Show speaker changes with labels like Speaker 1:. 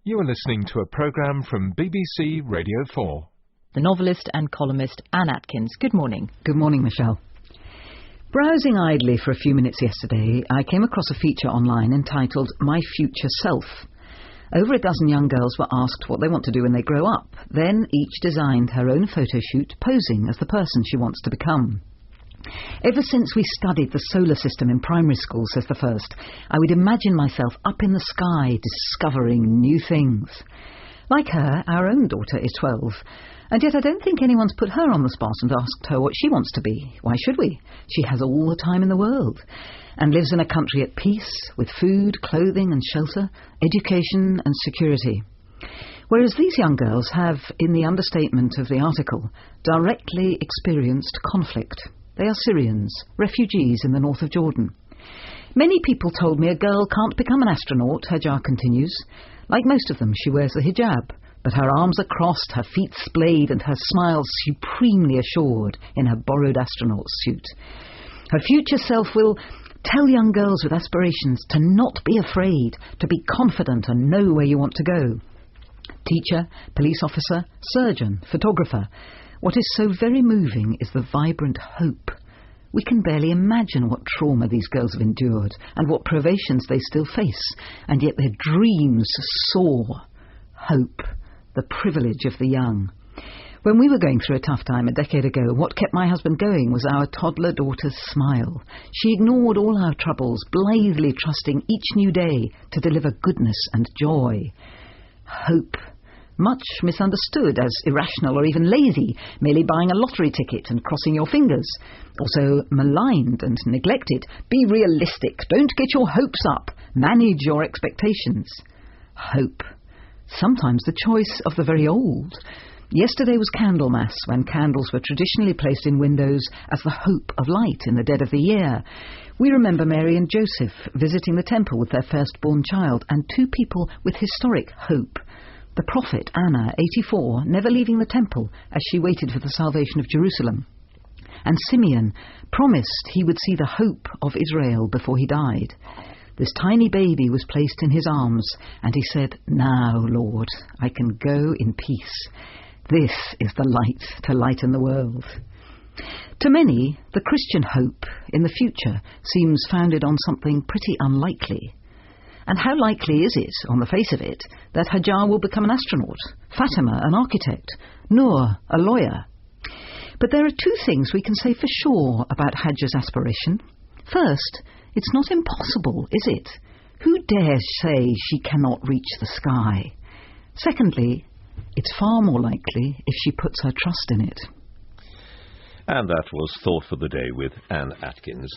Speaker 1: You are listening to a programme from BBC Radio 4.
Speaker 2: The novelist and columnist Anne Atkins. Good morning.
Speaker 3: Good morning, Michelle. Browsing idly for a few minutes yesterday, I came across a feature online entitled My Future Self. Over a dozen young girls were asked what they want to do when they grow up. Then each designed her own photo shoot, posing as the person she wants to become. Ever since we studied the solar system in primary school, says the first, I would imagine myself up in the sky discovering new things. Like her, our own daughter is 12, and yet I don't think anyone's put her on the spot and asked her what she wants to be. Why should we? She has all the time in the world and lives in a country at peace, with food, clothing and shelter, education and security. Whereas these young girls have, in the understatement of the article, directly experienced conflict. They are Syrians, refugees in the north of Jordan. Many people told me a girl can't become an astronaut, Hajar continues. Like most of them, she wears the hijab, but her arms are crossed, her feet splayed, and her smile supremely assured in her borrowed astronaut suit. Her future self will tell young girls with aspirations to not be afraid, to be confident and know where you want to go. Teacher, police officer, surgeon, photographer. What is so very moving is the vibrant hope. We can barely imagine what trauma these girls have endured and what privations they still face, and yet their dreams soar. Hope, the privilege of the young. When we were going through a tough time a decade ago, what kept my husband going was our toddler daughter's smile. She ignored all our troubles, blithely trusting each new day to deliver goodness and joy. Hope. Much misunderstood as irrational or even lazy, merely buying a lottery ticket and crossing your fingers. Also maligned and neglected. Be realistic. Don't get your hopes up. Manage your expectations. Hope. Sometimes the choice of the very old. Yesterday was Candlemas, when candles were traditionally placed in windows as the hope of light in the dead of the year. We remember Mary and Joseph visiting the temple with their firstborn child, and two people with historic hope. The prophet Anna, 84, never leaving the temple as she waited for the salvation of Jerusalem. And Simeon promised he would see the hope of Israel before he died. This tiny baby was placed in his arms, and he said, "Now, Lord, I can go in peace. This is the light to lighten the world." To many, the Christian hope in the future seems founded on something pretty unlikely. And how likely is it, on the face of it, that Hajar will become an astronaut, Fatima an architect, Noor a lawyer? But there are two things we can say for sure about Hajar's aspiration. First, it's not impossible, is it? Who dares say she cannot reach the sky? Secondly, it's far more likely if she puts her trust in it.
Speaker 4: And that was Thought for the Day with Anne Atkins.